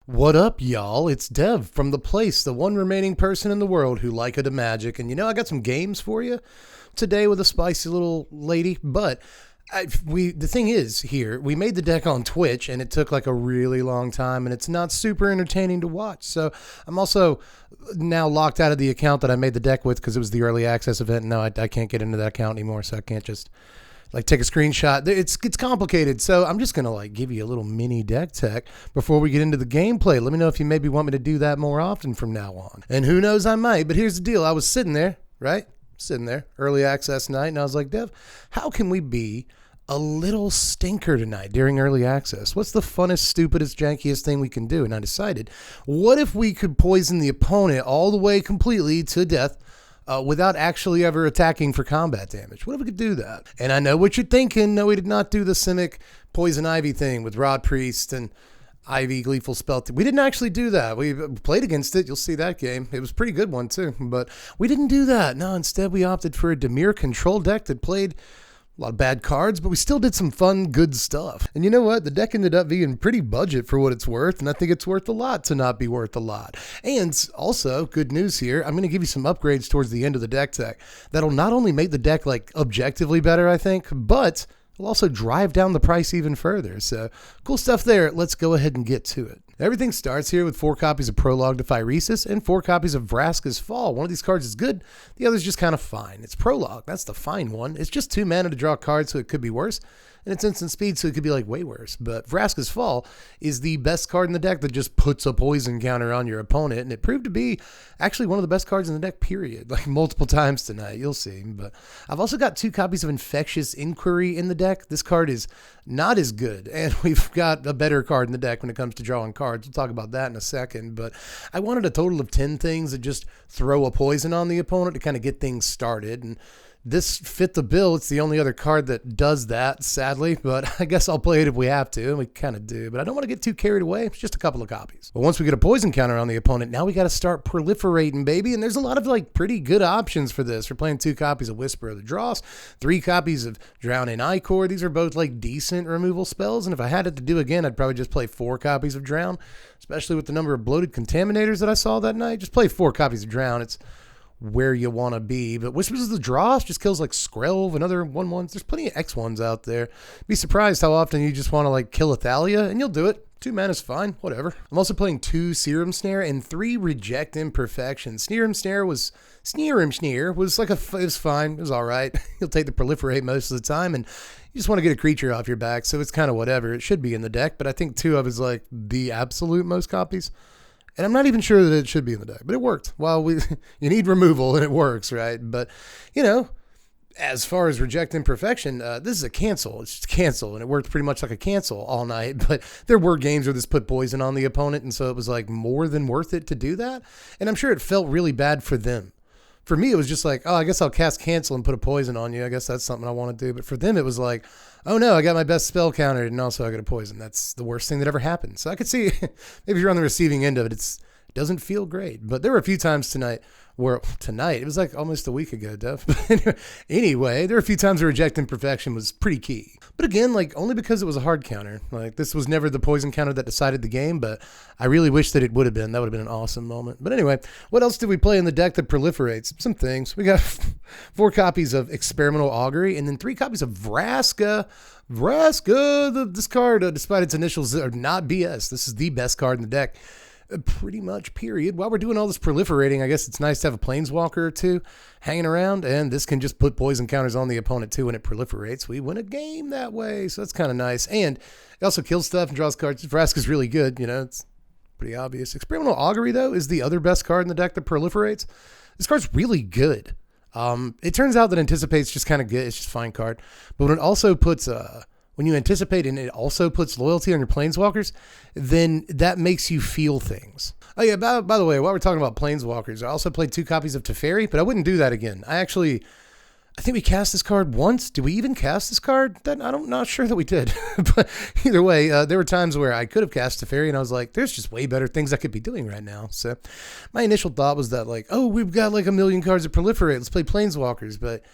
What up, y'all? It's Dev from The Place, the one remaining person in the world who like a magic. And I got some games for you today with a spicy little lady. But the thing is, here, we made the deck on Twitch, and it took like a really long time, and it's not super entertaining to watch. So I'm also now locked out of the account that I made the deck with because it was the early access event. And now I can't get into that account anymore, so I can't just take a screenshot. It's complicated, so I'm just gonna give you a little mini deck tech before we get into the gameplay. Let me know if you maybe want me to do that more often from now on. And who knows, I might. But here's the deal: I was sitting there, early access night, and I was like, Dev, how can we be a little stinker tonight during early access? What's the funnest, stupidest, jankiest thing we can do? And I decided, what if we could poison the opponent all the way completely to death without actually ever attacking for combat damage? What if we could do that? And I know what you're thinking. No, we did not do the Simic Poison Ivy thing with Rod Priest and Ivy Gleeful Spell. We didn't actually do that. We played against it. You'll see that game. It was a pretty good one too, but we didn't do that. No, instead we opted for a Dimir control deck that played a lot of bad cards, but we still did some fun, good stuff. And you know what? The deck ended up being pretty budget for what it's worth, and I think it's worth a lot to not be worth a lot. And also, good news here, I'm going to give you some upgrades towards the end of the deck tech that'll not only make the deck objectively better, I think, but it'll also drive down the price even further. So cool stuff there. Let's go ahead and get to it. Everything starts here with 4 copies of Prologue to Phyresis and 4 copies of Vraska's Fall. One of these cards is good, the other's just kind of fine. It's Prologue, that's the fine one. It's just 2 mana to draw cards, so it could be worse. And it's instant speed, so it could be way worse. But Vraska's Fall is the best card in the deck that just puts a poison counter on your opponent. And it proved to be actually one of the best cards in the deck, period. Multiple times tonight, you'll see. But I've also got 2 copies of Infectious Inquiry in the deck. This card is not as good. And we've got a better card in the deck when it comes to drawing cards. We'll talk about that in a second. But I wanted a total of 10 things that just throw a poison on the opponent to kind of get things started. And this fit the bill. It's the only other card that does that, sadly, but I guess I'll play it if we have to, and we kind of do, but I don't want to get too carried away. It's just a couple of copies. But once we get a poison counter on the opponent, now we got to start proliferating, baby, and there's a lot of pretty good options for this. We're playing 2 copies of Whisper of the Dross, 3 copies of Drown in Icor. These are both decent removal spells, and if I had it to do again, I'd probably just play 4 copies of Drown, especially with the number of bloated contaminators that I saw that night. Just play 4 copies of Drown. It's where you want to be. But Whispers of the Dross just kills Skrelv and other 1/1s. There's plenty of X1s out there. Be surprised how often you just want to kill a Thalia, and you'll do it. 2 mana's fine, whatever. I'm also playing 2 Serum Snare and 3 Reject Imperfection. Serum Snare was it was fine. It was all right. You'll take the Proliferate most of the time, and you just want to get a creature off your back, so it's kind of whatever. It should be in the deck, but I think 2 of it is the absolute most copies. And I'm not even sure that it should be in the deck, but it worked. Well, you need removal, and it works, right? But, as far as Reject Imperfection, this is a cancel. It's just cancel, and it worked pretty much like a cancel all night. But there were games where this put poison on the opponent, and so it was more than worth it to do that. And I'm sure it felt really bad for them. For me, it was just oh, I guess I'll cast cancel and put a poison on you. I guess that's something I want to do. But for them, it was oh no, I got my best spell countered, and also I got a poison. That's the worst thing that ever happened. So I could see, maybe if you're on the receiving end of it, it doesn't feel great. But there were a few times tonight, it was almost a week ago, Dev. Anyway, there were a few times where Reject Imperfection was pretty key. But again, only because it was a hard counter. This was never the poison counter that decided the game, but I really wish that it would have been. That would have been an awesome moment. But anyway, what else did we play in the deck that proliferates? Some things. We got 4 copies of Experimental Augury, and then 3 copies of Vraska. This card, despite its initials, are not BS. This is the best card in the deck. Pretty much, period. While we're doing all this proliferating, I guess it's nice to have a Planeswalker or 2 hanging around, and this can just put poison counters on the opponent too when it proliferates. We win a game that way, so that's kind of nice. And it also kills stuff and draws cards. Vraska's really good, it's pretty obvious. Experimental Augury, though, is the other best card in the deck that proliferates. This card's really good. It turns out that Anticipate's just kind of good. It's just a fine card. But when it also puts when you anticipate and it also puts loyalty on your Planeswalkers, then that makes you feel things. Oh yeah, by the way, while we're talking about Planeswalkers, I also played 2 copies of Teferi, but I wouldn't do that again. I think we cast this card once. Did we even cast this card? I'm not sure that we did. But either way, there were times where I could have cast Teferi, and I was there's just way better things I could be doing right now. So my initial thought was that oh, we've got a million cards to proliferate. Let's play Planeswalkers. But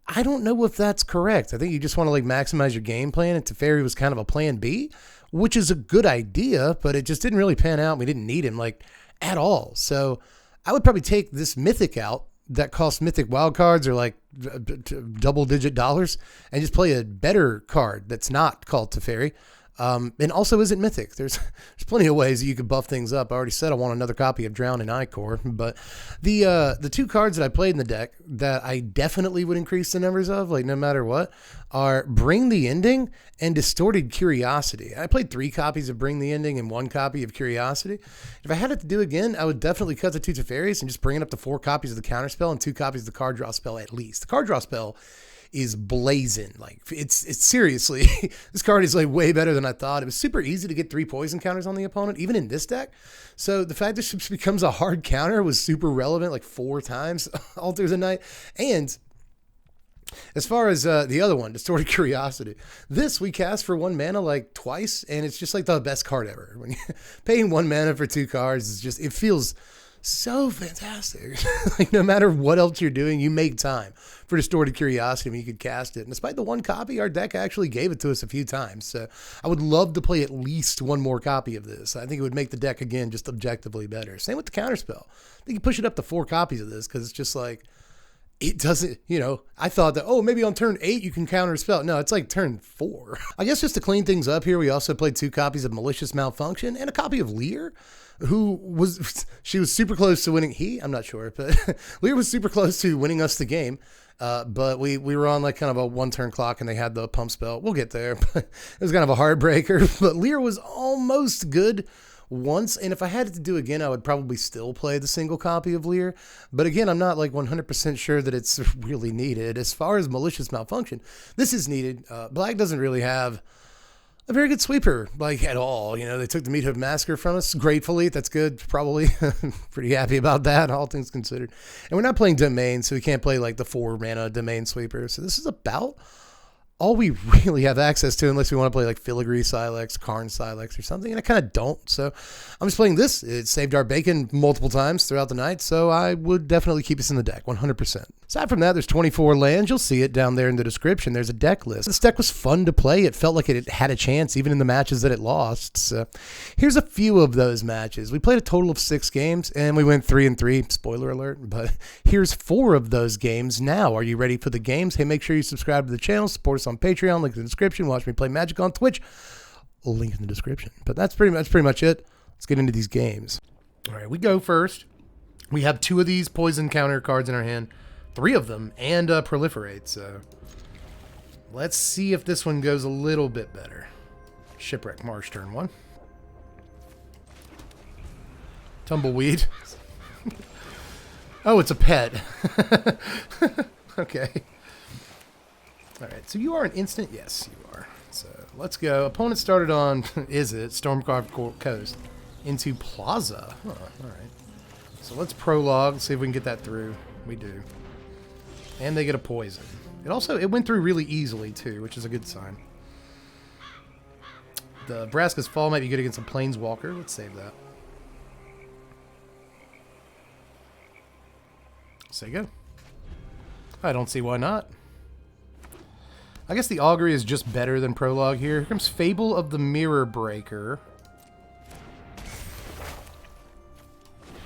I don't know if that's correct. I think you just want to maximize your game plan, and Teferi was kind of a plan B, which is a good idea, but it just didn't really pan out. We didn't need him like at all. So I would probably take this mythic out that costs mythic wild cards or like double-digit dollars and just play a better card that's not called Teferi. And also isn't mythic. There's plenty of ways that you could buff things up. I already said I want another copy of Drown and Ichor, but the two cards that I played in the deck that I definitely would increase the numbers of, like no matter what, are Bring the Ending and Distorted Curiosity. I played 3 copies of Bring the Ending and 1 copy of Curiosity. If I had it to do again, I would definitely cut the 2 Teferis and just bring it up to 4 copies of the counterspell and 2 copies of the card draw spell at least. The card draw spell is blazing. Like it's seriously, this card is like way better than I thought. It was super easy to get 3 poison counters on the opponent, even in this deck. So the fact that this becomes a hard counter was super relevant, like 4 times all through the night. And as far as the other one, Distorted Curiosity, this we cast for 1 mana like twice, and it's just like the best card ever. When you're paying 1 mana for 2 cards, is just, it feels so fantastic. Like no matter what else you're doing, you make time for Distorted Curiosity when you could cast it. And despite the 1 copy, our deck actually gave it to us a few times. So I would love to play at least 1 more copy of this. I think it would make the deck, again, just objectively better. Same with the counterspell. I think you push it up to 4 copies of this because it's just like, it doesn't, you know, I thought that, oh, maybe on turn 8 you can counter spell. No, it's like turn 4. I guess just to clean things up here, we also played 2 copies of Malicious Malfunction and a copy of Lear, she was super close to winning. I'm not sure, but Lear was super close to winning us the game. But we were on like kind of a 1-turn clock and they had the pump spell. We'll get there, but it was kind of a heartbreaker. But Lear was almost good once, and if I had it to do again, I would probably still play the single copy of Lear. But again, I'm not like 100% sure that it's really needed. As far as Malicious Malfunction, this is needed. Black doesn't really have a very good sweeper, like at all. You know, they took the Meat Hood Massacre from us, gratefully. That's good, probably. Pretty happy about that, all things considered. And we're not playing Domain, so we can't play like the 4 mana Domain sweeper. So this is about all we really have access to, unless we want to play like Filigree Silex, Karn Silex or something, and I kind of don't. So I'm just playing this. It saved our bacon multiple times throughout the night, so I would definitely keep us in the deck, 100%. Aside from that, there's 24 lands. You'll see it down there in the description. There's a deck list. This deck was fun to play. It felt like it had a chance, even in the matches that it lost. So here's a few of those matches. We played a total of 6 games, and we went 3-3. Spoiler alert, but here's 4 of those games now. Are you ready for the games? Hey, make sure you subscribe to the channel, support us on Patreon, link in the description. Watch me play Magic on Twitch, link in the description. But that's pretty much it. Let's get into these games. All right, we go first. We have 2 of these poison counter cards in our hand, 3 of them, and Proliferate. So let's see if this one goes a little bit better. Shipwreck Marsh, turn 1. Tumbleweed. Oh, it's a pet. Okay. All right, so you are an instant? Yes, you are. So let's go. Opponent started on, Stormcarved Coast into Plaza. Huh, all right. So let's prologue, see if we can get that through. We do. And they get a poison. It went through really easily too, which is a good sign. The Vraska's Fall might be good against a Planeswalker. Let's save that. Say go. I don't see why not. I guess the Augury is just better than Prologue here. Here comes Fable of the Mirror Breaker.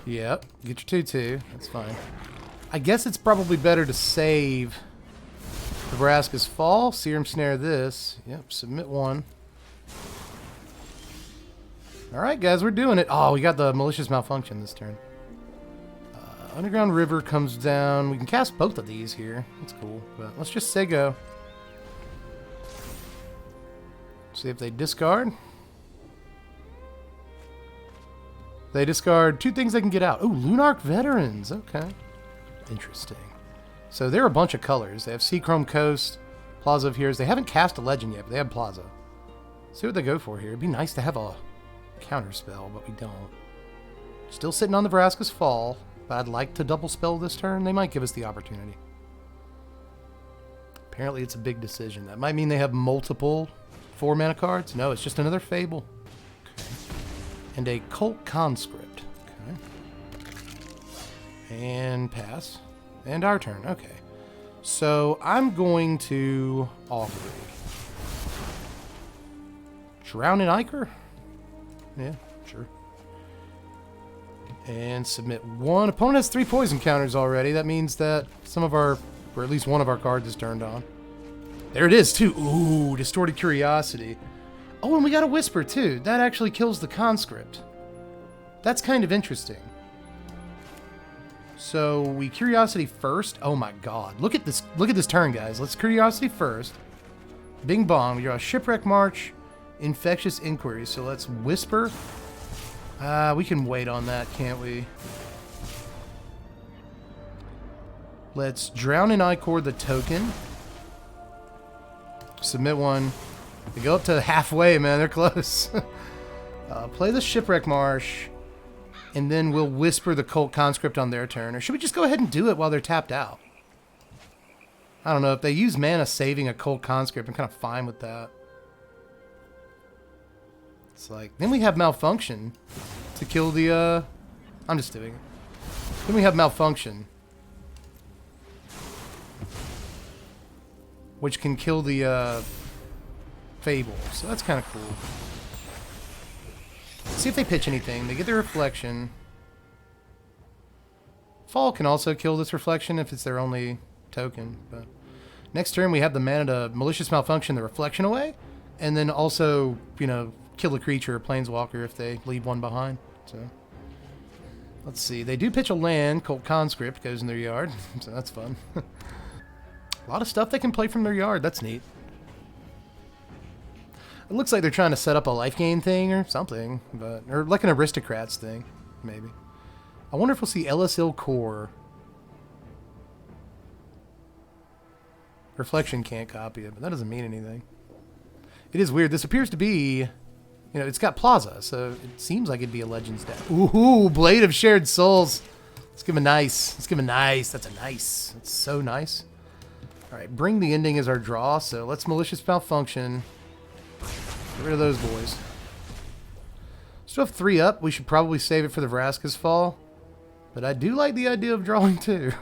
Yep, get your 2/2. That's fine. I guess it's probably better to save the Vraska's Fall. Serum Snare this. Yep, submit 1. Alright, guys, we're doing it. Oh, we got the Malicious Malfunction this turn. Underground River comes down. We can cast both of these here. That's cool. But let's just say go. See if they discard. They discard 2 things they can get out. Oh, Lunarch Veterans. Okay. Interesting. So they're a bunch of colors. They have Seachrome Coast, Plaza of Heroes. They haven't cast a legend yet, but they have Plaza. See what they go for here. It'd be nice to have a counter spell, but we don't. Still sitting on the Vraska's Fall, but I'd like to double spell this turn. They might give us the opportunity. Apparently it's a big decision. That might mean they have multiple 4 mana cards. No, it's just another Fable. Okay. And a Cult Conscript. Okay. And pass. And our turn. Okay. So I'm going to offer Drown in Ichor? Yeah, sure. And submit 1. Opponent has 3 poison counters already. That means that some of our, or at least one of our cards is turned on. There it is, too. Ooh, Distorted Curiosity. Oh, and we got a Whisper, too. That actually kills the Conscript. That's kind of interesting. So, we Curiosity first. Oh my god. Look at this turn, guys. Let's Curiosity first. Bing bong. We draw Shipwreck March, Infectious Inquiry. So let's Whisper. We can wait on that, can't we? Let's Drown in Ichor the token. Submit 1. They go up to halfway, man. They're close. Play the Shipwreck Marsh. And then we'll Whisper the Cult Conscript on their turn. Or should we just go ahead and do it while they're tapped out? I don't know. If they use mana saving a Cult Conscript, I'm kind of fine with that. It's like... Then we have Malfunction to kill the... I'm just doing it. Then we have Malfunction, which can kill the Fable. So that's kind of cool. See if they pitch anything. They get their Reflection. Fall can also kill this Reflection if it's their only token. But next turn we have the mana to Malicious Malfunction the Reflection away, and then also, you know, kill a creature or Planeswalker if they leave one behind. So let's see. They do pitch a land. Cult Conscript goes in their yard, so that's fun. A lot of stuff they can play from their yard. That's neat. It looks like they're trying to set up a life gain thing or something, but or like an Aristocrats thing, maybe. I wonder if we'll see LSL Core. Reflection can't copy it, but that doesn't mean anything. It is weird. This appears to be, you know, it's got Plaza, so it seems like it'd be a Legends deck. Ooh, Blade of Shared Souls. Let's give him a nice. Let's give him a nice. That's a nice. That's so nice. All right, Bring the Ending is our draw, so let's Malicious Malfunction. Get rid of those boys. Still have 3 up. We should probably save it for the Vraska's Fall. But I do like the idea of drawing 2.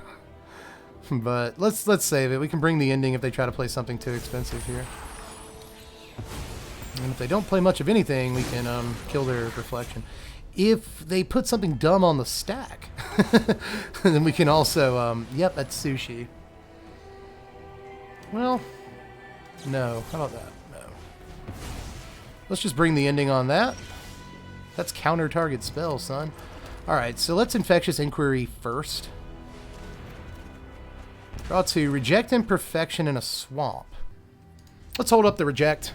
But let's save it. We can Bring the Ending if they try to play something too expensive here. And if they don't play much of anything, we can kill their Reflection. If they put something dumb on the stack, then we can also... yep, that's Sushi. Well, no. How about that? Let's just Bring the Ending on that. That's counter target spell, son. Alright, so let's Infectious Inquiry first. Draw 2. Reject Imperfection in a Swamp. Let's hold up the Reject.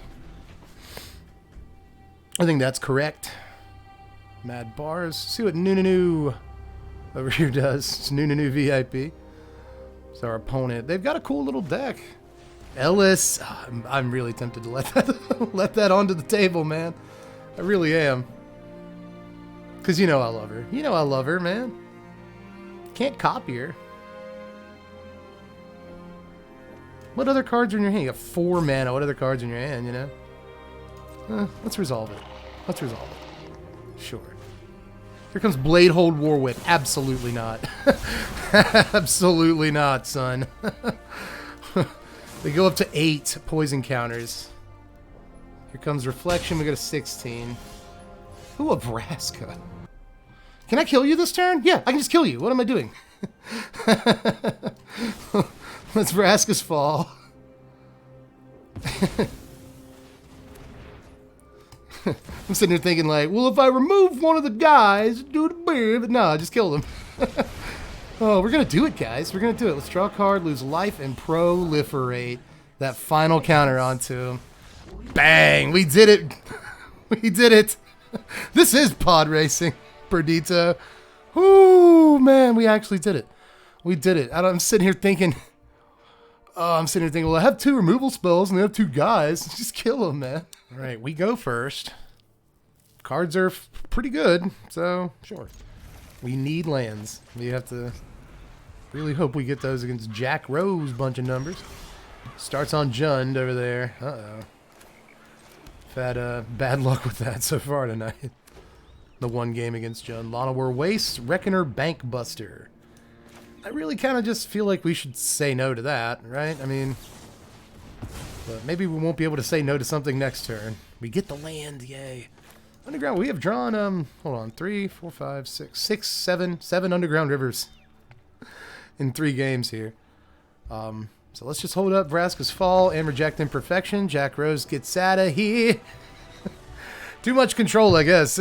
I think that's correct. Mad Bars. See what Nunu over here does. It's Nunu VIP. It's our opponent. They've got a cool little deck. Ellis, I'm really tempted to let that let that onto the table, man. I really am. Cause you know I love her. You know I love her, man. Can't copy her. What other cards are in your hand? You got 4 mana. What other cards in your hand? You know. Let's resolve it. Let's resolve it. Sure. Here comes Bladehold Warwhip. Absolutely not. Absolutely not, son. They go up to 8 poison counters. Here comes Reflection. We got a 16. Ooh, a Vraska. Can I kill you this turn? Yeah, I can just kill you. What am I doing? Let's Vraska's Fall. I'm sitting here thinking like, well, if I remove one of the guys, do the beer, but no, I just killed him. Oh, we're going to do it, guys. We're going to do it. Let's draw a card, lose life, and proliferate that final counter onto him. Bang! We did it. We did it. This is pod racing, Perdito. Ooh, man, we actually did it. We did it. I'm sitting here thinking, well, I have 2 removal spells and they have 2 guys. Just kill them, man. All right, we go first. Cards are pretty good, so sure. We need lands. We have to really hope we get those against Jack Rose bunch of numbers. Starts on Jund over there. Uh-oh. I've had bad luck with that so far tonight. The one game against Jund. Llanowar Waste, Reckoner Bankbuster. I really kind of just feel like we should say no to that, right? I mean, but maybe we won't be able to say no to something next turn. We get the land, yay. Underground, we have drawn, hold on, 3, 4, 5, 6, 7 underground rivers in 3 games here. So let's just hold up Vraska's Fall and reject Imperfection. Jack Rose gets out of here. Too much control, I guess.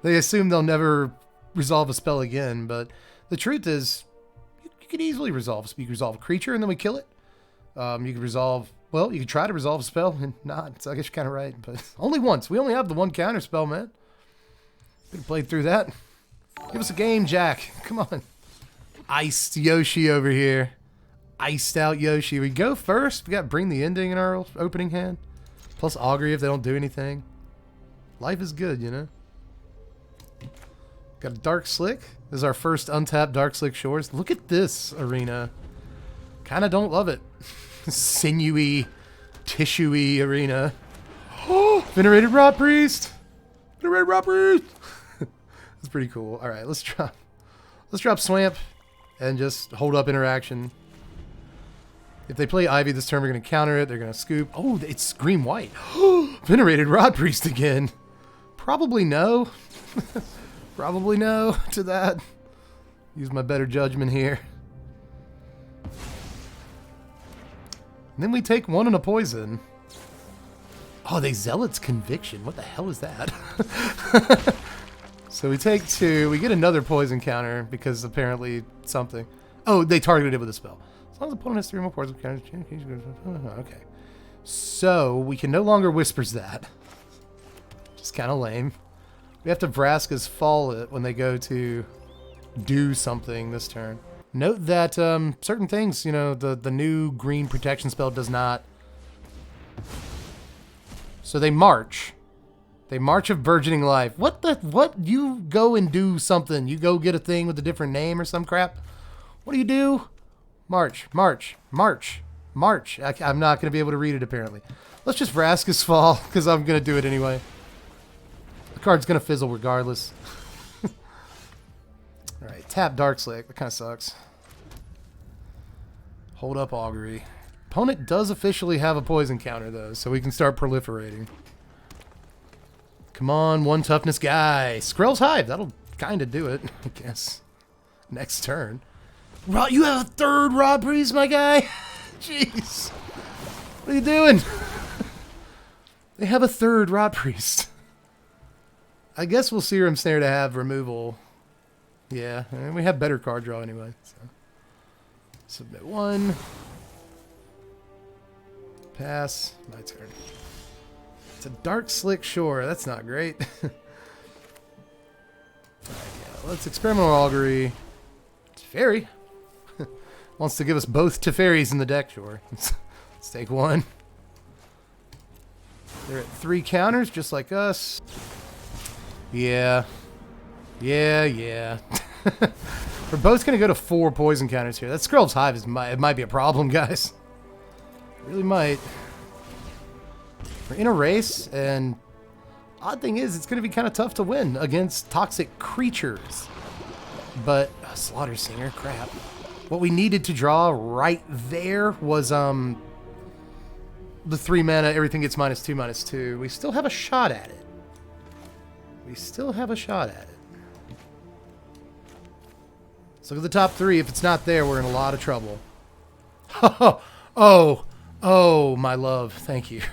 They assume they'll never resolve a spell again, but the truth is, you could easily resolve. You could resolve a creature and then we kill it. You could resolve, well, you could try to resolve a spell and not. So I guess you're kind of right, but only once. We only have the 1 counter spell, man. We can play through that. Give us a game, Jack. Come on. Iced Yoshi over here. Iced out Yoshi. We go first. We got Bring the Ending in our opening hand. Plus Augury if they don't do anything. Life is good, you know. Got a Dark Slick. This is our first untapped Dark Slick Shores. Look at this arena. Kind of don't love it. Sinewy, tissuey arena. Oh, Venerated Rot Priest. Venerated Rot Priest. That's pretty cool. All right, let's drop Swamp and just hold up interaction. If they play Ivy this turn, we're going to counter it. They're going to scoop. Oh, it's green-white. Venerated Rod Priest again. Probably no. Probably no to that. Use my better judgment here. And then we take 1 and a poison. Oh, they Zealot's Conviction. What the hell is that? So we take 2. We get another poison counter because apparently something. Oh, they targeted it with a spell. As long as the opponent has 3 more poison counters. Okay. So we can no longer Whispers that. Just kind of lame. We have to Vraska's Fall it when they go to do something this turn. Note that certain things, you know, the new green protection spell does not. So they march. They march of burgeoning life. What? You go and do something. You go get a thing with a different name or some crap. What do you do? March, march, march, march. I'm not going to be able to read it apparently. Let's just Vraska's Fall because I'm going to do it anyway. The card's going to fizzle regardless. Alright, tap Dark Slick. That kind of sucks. Hold up Augury. Opponent does officially have a poison counter though, so we can start proliferating. Come on, 1 toughness guy. Skrell's Hive. That'll kind of do it, I guess. Next turn. You have a 3rd Rod Priest, my guy? Jeez. What are you doing? They have a 3rd Rod Priest. I guess we'll Serum Snare to have removal. Yeah, and we have better card draw anyway. So. Submit 1. Pass. My turn. It's a Dark Slick Shore. That's not great. Alright, yeah, let's Experimental Augury. Teferi. Wants to give us both Teferis in the deck, sure. Let's take 1. They're at 3 counters, just like us. Yeah. Yeah. We're both going to go to 4 poison counters here. That Skrell's Hive it might be a problem, guys. It really might. We're in a race, and odd thing is, it's going to be kind of tough to win against toxic creatures. But Slaughter Singer, crap. What we needed to draw right there was the 3 mana, everything gets -2/-2. We still have a shot at it. Let's look at the top 3. If it's not there, we're in a lot of trouble. Oh, my love. Thank you.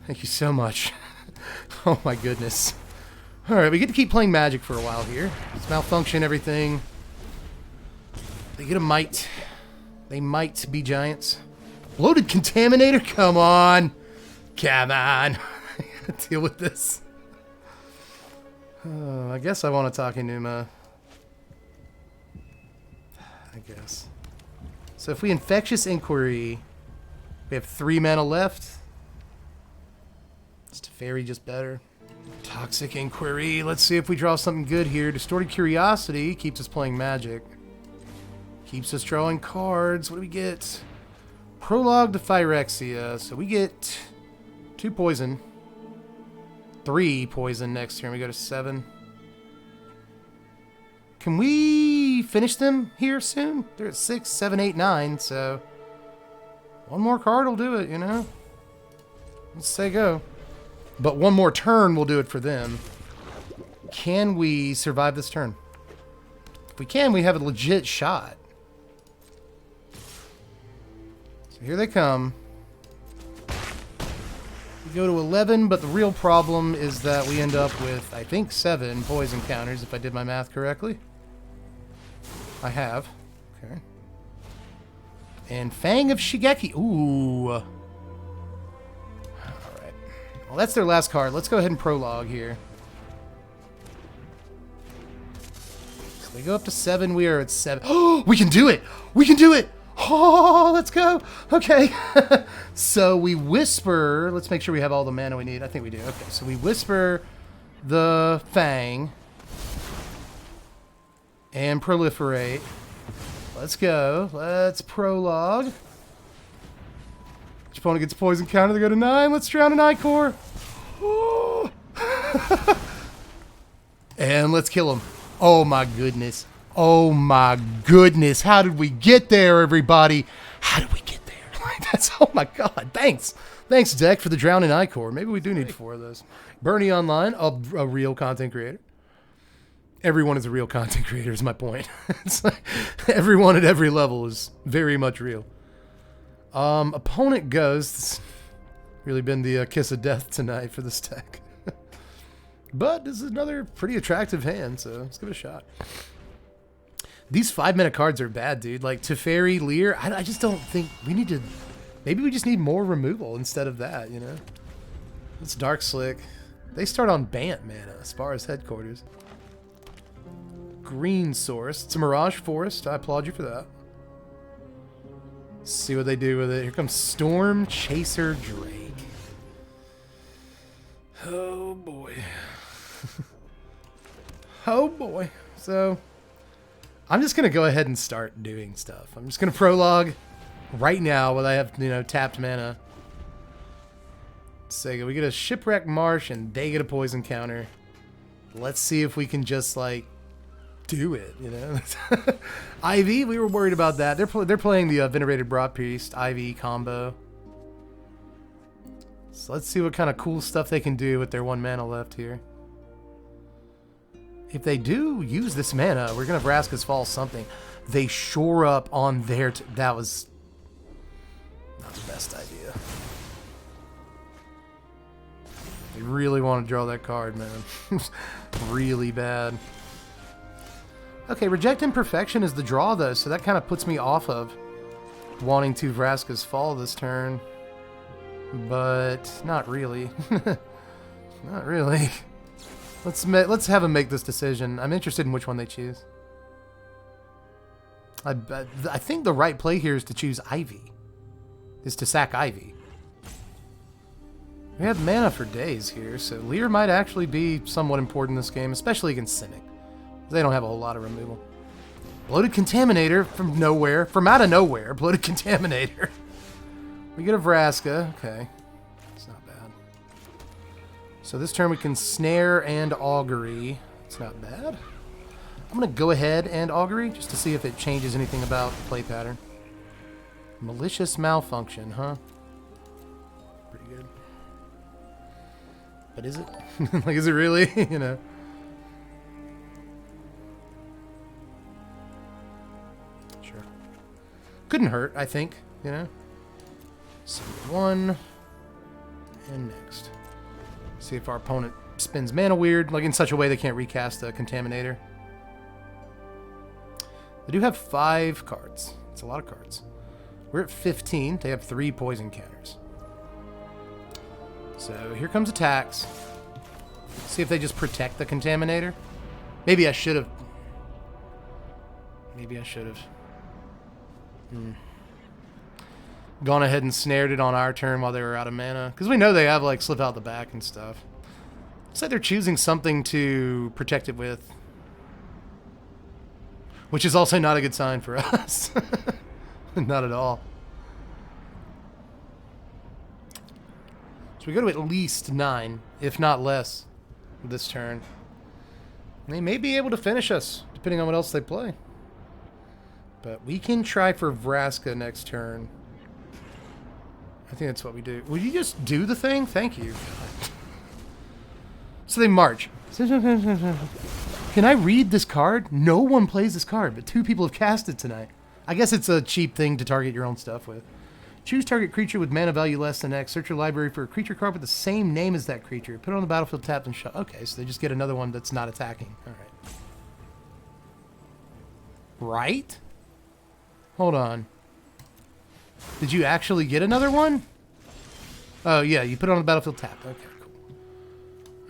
Thank you so much. Oh my goodness. Alright, we get to keep playing Magic for a while here. It's malfunction, everything. They get a might. They might be giants. Bloated Contaminator? Come on. Come on. Deal with this. I guess I want to talk Enuma. I guess. So if we Infectious Inquiry, we have 3 mana left. Is Teferi just better? Toxic Inquiry. Let's see if we draw something good here. Distorted Curiosity keeps us playing Magic. Keeps us drawing cards. What do we get? Prologue to Phyrexia. So we get 2 poison. 3 poison next turn. We go to 7. Can we finish them here soon? They're at 6, 7, 8, 9. So 1 more card will do it, you know? Let's say go. But one more turn will do it for them. Can we survive this turn? If we can, we have a legit shot. So here they come. We go to 11, but the real problem is that we end up with, I think, 7 poison counters, if I did my math correctly. I have. Okay. And Fang of Shigeki. Ooh. Alright. Well, that's their last card. Let's go ahead and prologue here. So they go up to 7. We are at 7. Oh, we can do it! We can do it! Oh, let's go! Okay. So we whisper. Let's make sure we have all the mana we need. I think we do. Okay, so we whisper the Fang. And proliferate. Let's go. Let's prologue. Each opponent gets a poison counter. They go to 9. Let's drown an Ichor. Oh. And let's kill him. Oh my goodness. Oh my goodness. How did we get there, everybody? How did we get there? That's, oh my god. Thanks. Thanks, Deck, for the drowning Ichor. Maybe we do need 4 of those. Bernie Online, a real content creator. Everyone is a real content creator is my point. It's like everyone at every level is very much real. Opponent goes. It's really been the kiss of death tonight for this deck. But this is another pretty attractive hand, so let's give it a shot. These 5-mana cards are bad, dude. Like Teferi, Lear, I just don't think we need to... Maybe we just need more removal instead of that, you know? It's Dark Slick. They start on Bant mana as far as headquarters. Green source. It's a Mirage Forest. I applaud you for that. Let's see what they do with it. Here comes Storm Chaser Drake. Oh boy. Oh boy. So I'm just gonna go ahead and start doing stuff. I'm just gonna prologue right now when I have, you know, tapped mana. So we get a Shipwreck Marsh and they get a poison counter. Let's see if we can just like do it, you know. Ivy, we were worried about that. They're playing the Venerated Broad Priest Ivy combo. So let's see what kind of cool stuff they can do with their 1 mana left here. If they do use this mana, we're gonna Vraska's Fall something. They shore up on their. That was not the best idea. They really want to draw that card, man. Really bad. Okay, Reject Imperfection is the draw, though, so that kind of puts me off of wanting to Vraska's Fall this turn. But not really. Not really. Let's have them make this decision. I'm interested in which one they choose. I think the right play here is to choose Ivy. Is to sack Ivy. We have mana for days here, so Lear might actually be somewhat important in this game, especially against Cynic. They don't have a whole lot of removal. Bloated Contaminator from nowhere. From out of nowhere. Bloated Contaminator. We get a Vraska. Okay. It's not bad. So this turn we can Snare and Augury. It's not bad. I'm going to go ahead and Augury just to see if it changes anything about play pattern. Malicious Malfunction, huh? Pretty good. But is it? Like, is it really? You know? Sure. Couldn't hurt, I think, you know? So 1. And next. See if our opponent spins mana weird, like in such a way they can't recast the Contaminator. They do have 5 cards. It's a lot of cards. We're at 15. They have 3 poison counters. So here comes attacks. See if they just protect the Contaminator. Maybe I should have. Maybe I should have. Gone ahead and snared it on our turn while they were out of mana. Because we know they have, like, Slip Out the Back and stuff. Looks like they're choosing something to protect it with. Which is also not a good sign for us. Not at all. So we go to at least 9, if not less, this turn. They may be able to finish us, depending on what else they play. But we can try for Vraska next turn. I think that's what we do. Will you just do the thing? Thank you. So they march. Can I read this card? No one plays this card, but 2 people have cast it tonight. I guess it's a cheap thing to target your own stuff with. Choose target creature with mana value less than X. Search your library for a creature card with the same name as that creature. Put it on the battlefield tapped and shot. Okay, so they just get another one that's not attacking. All right. Right? Hold on. Did you actually get another one? Oh, yeah, you put it on the battlefield tapped. Okay, cool.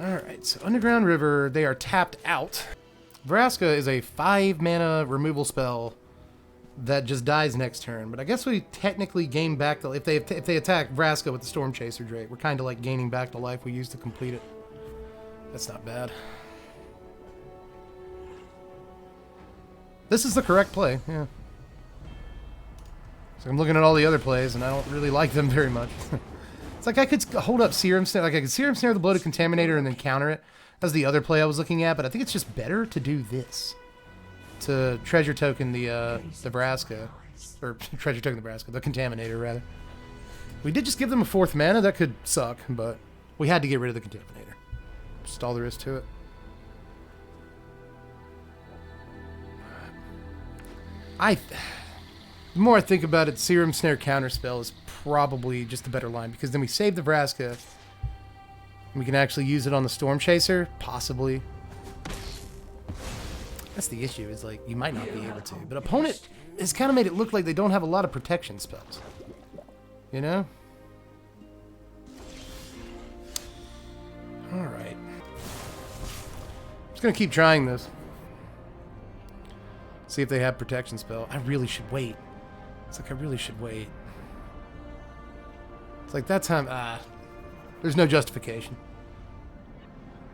All right, so Underground River, they are tapped out. Vraska is a 5 mana removal spell that just dies next turn, but I guess we technically gain back the, if they attack Vraska with the Storm Chaser Drake, we're kind of like gaining back the life we used to complete it. That's not bad. This is the correct play, yeah. So I'm looking at all the other plays, and I don't really like them very much. It's like I could hold up Serum Snare, like I could Serum Snare the Bloated Contaminator and then counter it. That's the other play I was looking at, but I think it's just better to do this. To treasure token the Vraska, or treasure token the Vraska, the Contaminator rather. We did just give them a 4th mana. That could suck, but we had to get rid of the Contaminator. Just all there is to it. The more I think about it, Serum Snare Counterspell is probably just a better line, because then we save the Vraska, and we can actually use it on the Storm Chaser, possibly. That's the issue, is like, you might not be able to. But opponent has kind of made it look like they don't have a lot of protection spells. You know? Alright. Just gonna keep trying this. See if they have protection spell. I really should wait. It's like I really should wait. It's like that time, there's no justification.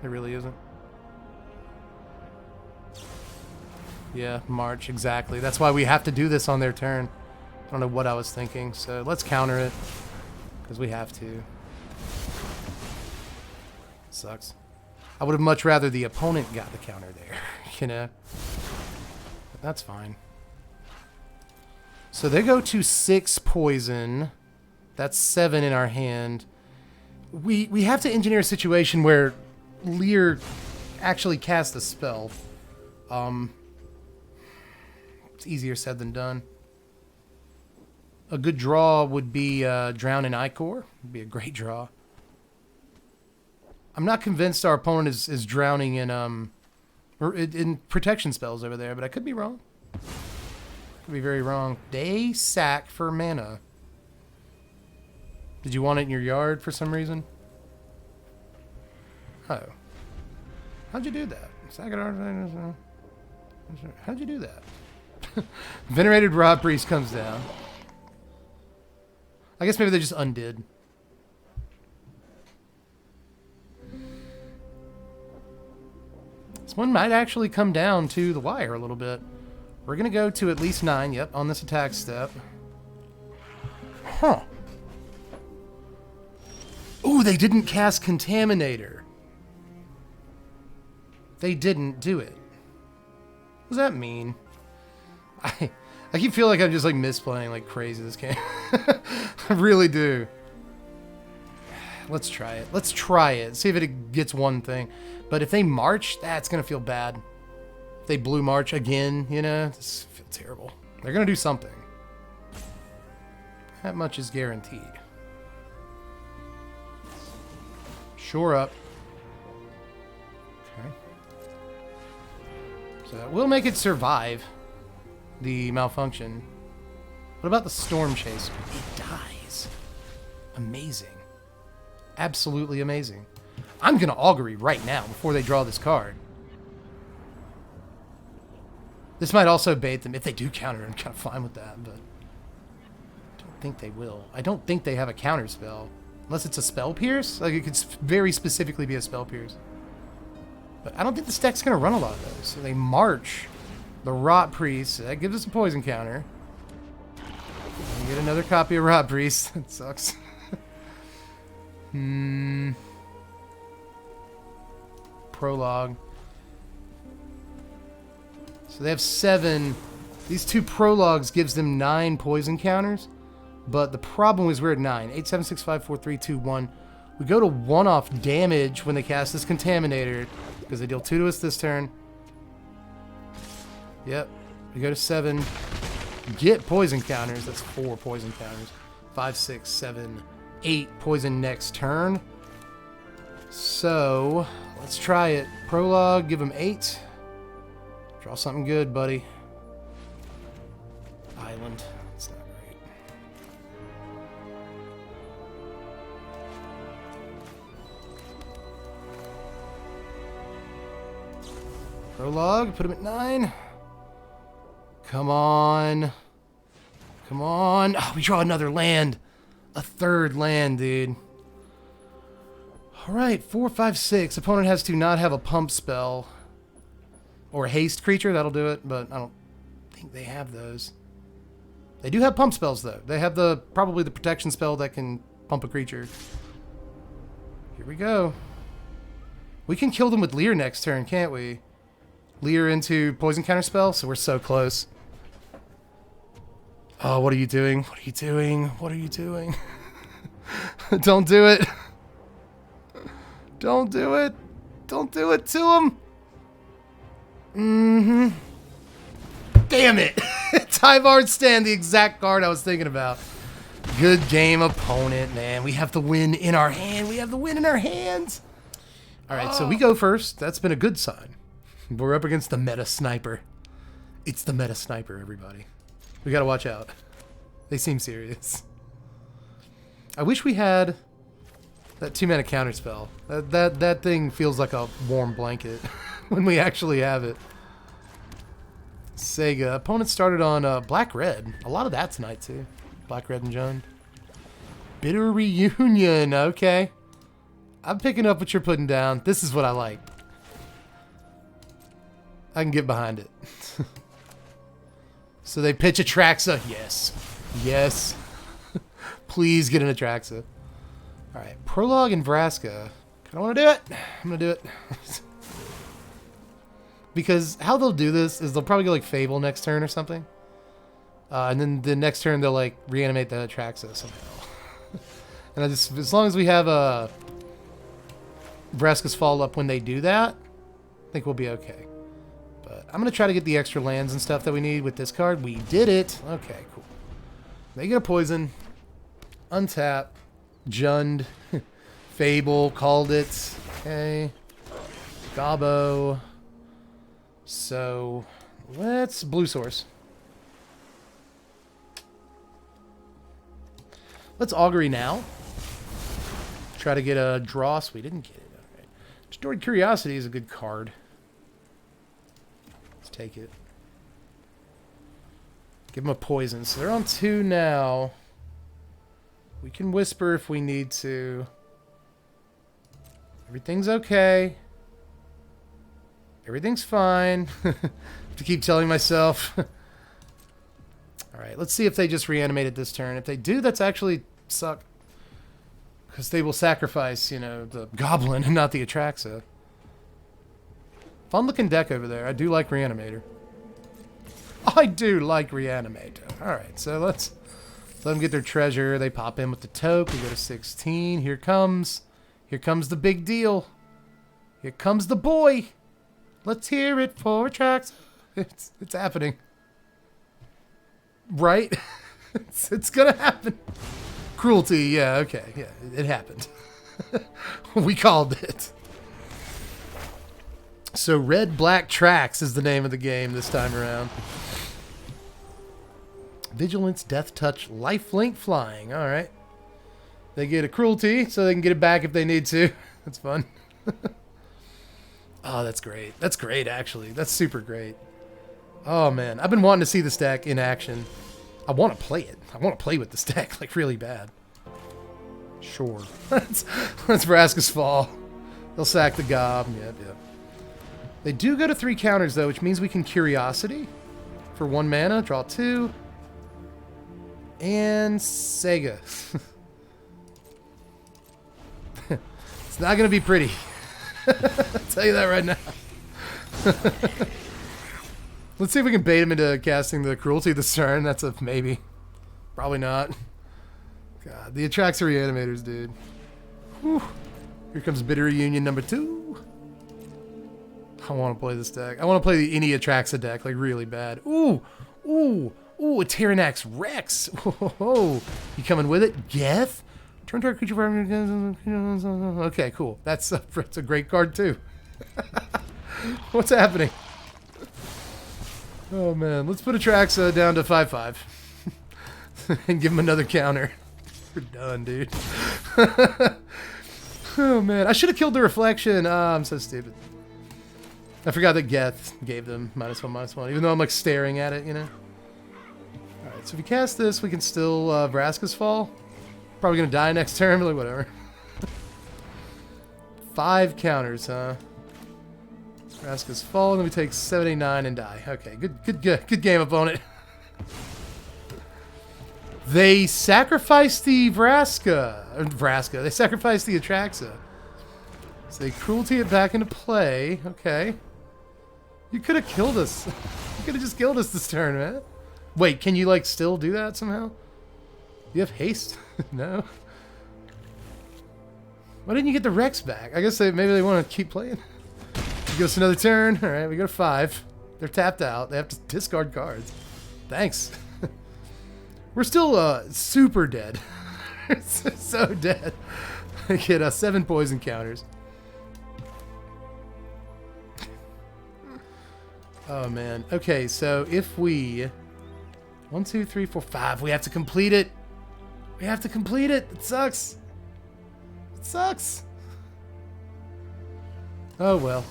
There really isn't. Yeah, March, exactly. That's why we have to do this on their turn. I don't know what I was thinking, so let's counter it. Because we have to. Sucks. I would have much rather the opponent got the counter there, you know? But that's fine. So they go to 6 poison. That's 7 in our hand. We have to engineer a situation where Lear actually casts a spell. It's easier said than done. A good draw would be Drown in Icor. Would be a great draw. I'm not convinced our opponent is drowning in protection spells over there, but I could be wrong. Could be very wrong. They sack for mana. Did you want it in your yard for some reason? Oh. How'd you do that? Sack it. How'd you do that? Venerated Rod Priest comes down. I guess maybe they just undid. This one might actually come down to the wire a little bit. We're going to go to at least 9, yep, on this attack step. Huh. Ooh, they didn't cast Contaminator. They didn't do it. What does that mean? I keep feeling like I'm just like misplaying like crazy this game. I really do. Let's try it. Let's try it. See if it gets one thing. But if they march, that's going to feel bad. If they blue march again, you know, this feels terrible. They're going to do something. That much is guaranteed. Shore up. Okay. So that will make it survive the malfunction. What about the Storm Chaser? It dies. Amazing. Absolutely amazing. I'm going to Augury right now before they draw this card. This might also bait them. If they do counter, I'm kind of fine with that, but I don't think they will. I don't think they have a counter spell. Unless it's a Spell Pierce. Like, it could very specifically be a Spell Pierce. But I don't think this deck's going to run a lot of those. So they march the Rot Priest. That gives us a poison counter. We get another copy of Rot Priest. That sucks. Prologue. So they have 7. These 2 prologues gives them 9 poison counters. But the problem is we're at 9. 8, 7, 6, 5, 4, 3, 2, 1. We go to 1 off damage when they cast this Contaminator, because they deal 2 to us this turn. Yep. We go to 7. Get poison counters. That's 4 poison counters. 5, 6, 7, 8 poison next turn. So, let's try it. Prologue, give him 8. Draw something good, buddy. Island. That's not great. Prologue, put him at 9. Come on. Come on. Oh, we draw another land. A 3rd land, dude. Alright, 4, 5, 6. Opponent has to not have a pump spell. Or a haste creature, that'll do it, but I don't think they have those. They do have pump spells, though. They have probably the protection spell that can pump a creature. Here we go. We can kill them with Leer next turn, can't we? Leer into poison counter spell, so we're so close. Oh, what are you doing? What are you doing? What are you doing? Don't do it. Don't do it. Don't do it to him. Mm-hmm. Damn it. Tyvard Stand, the exact card I was thinking about. Good game, opponent, man. We have the win in our hand. We have the win in our hands. All right, so we go first. That's been a good sign. We're up against the meta sniper. It's the meta sniper, everybody. We gotta watch out. They seem serious. I wish we had that 2-mana counter spell. That thing feels like a warm blanket when we actually have it. Sega. Opponent started on black-red. A lot of that tonight, too. Black, red, and John. Bitter Reunion. Okay. I'm picking up what you're putting down. This is what I like. I can get behind it. So they pitch Atraxa. Yes. Yes. Please get an Atraxa. Alright. Prologue and Vraska. I don't want to do it. I'm going to do it. Because how they'll do this is they'll probably go like Fable next turn or something. And then the next turn they'll like reanimate the Atraxa somehow. And as long as we have Vraska's follow up when they do that, I think we'll be okay. But I'm going to try to get the extra lands and stuff that we need with this card. We did it. Okay, cool. They get a poison. Untap. Jund. Fable. Called it. Okay. Gobbo. So, let's blue source. Let's augury now. Try to get a dross. We didn't get it. All right. Stored Curiosity is a good card. Let's take it. Give them a poison. So they're on 2 now. We can whisper if we need to. Everything's okay. Everything's fine. To keep telling myself. Alright, let's see if they just reanimated this turn. If they do, that's actually suck. Because they will sacrifice, you know, the goblin and not the Atraxa. Fun looking deck over there. I do like Reanimator. I do like Reanimator. Alright, so let's let them get their treasure. They pop in with the toke. We go to 16. Here comes the big deal. Here comes the boy. Let's hear it for Atraxa. It's happening. Right? it's gonna happen. Cruelty, yeah, okay. Yeah, it happened. We called it. So Red Black Tracks is the name of the game this time around. Vigilance, Death Touch, Lifelink Flying. Alright. They get a Cruelty, so they can get it back if they need to. That's fun. Oh, that's great. That's great, actually. That's super great. Oh, man. I've been wanting to see this deck in action. I want to play it. I want to play with this deck, like, really bad. Sure. Let's Vraska's fall. They'll sack the Gob. Yep, yep. They do go to 3 counters, though, which means we can Curiosity for 1 mana. Draw 2. And Sega. It's not going to be pretty. I'll tell you that right now. Let's see if we can bait him into casting the Cruelty this turn. That's a maybe. Probably not. God, the Atraxa Reanimators, dude. Whew. Here comes Bitter Reunion number 2. I want to play this deck. I want to play the any Atraxa deck, like, really bad. Ooh! Ooh! Ooh, a Tyranax Rex! Whoa! You coming with it? Geth? Turn target creature for... Okay, cool. That's a great card, too. What's happening? Oh, man. Let's put Atraxa down to 5/5. And give him another counter. We're done, dude. Oh, man. I should have killed the Reflection. Ah, I'm so stupid. I forgot that Geth gave them -1/-1, even though I'm, like, staring at it, you know? Alright, so if we cast this, we can still Vraska's Fall. Probably gonna die next turn, but like, whatever. 5 counters, huh? Vraska's Fall, and then we take 79 and die. Okay, good game, opponent. They sacrificed the Vraska. They sacrificed the Atraxa. So they cruelty it back into play. Okay. You could have killed us. You could have just killed us this turn, man. Wait, can you, like, still do that somehow? You have haste? No. Why didn't you get the Rex back? I guess maybe they want to keep playing. Give us another turn. All right, we go to 5. They're tapped out. They have to discard cards. Thanks. We're still super dead. So dead. I get 7 poison counters. Oh man. Okay, so if we 1, 2, 3, 4, 5, we have to complete it. We have to complete it. It sucks. It sucks. Oh well.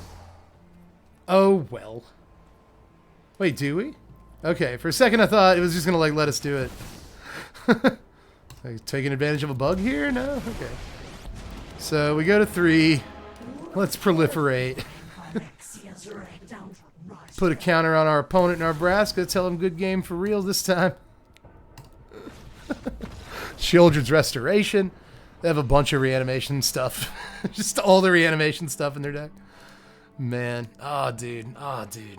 Oh well. Wait, do we? Okay, for a second I thought it was just gonna like let us do it. Like, taking advantage of a bug here? No? Okay. So we go to 3. Let's proliferate. Put a counter on our opponent in our Vraska. Tell him good game for real this time. Children's Restoration. They have a bunch of reanimation stuff. Just all the reanimation stuff in their deck. Man. Oh, dude. Oh, dude.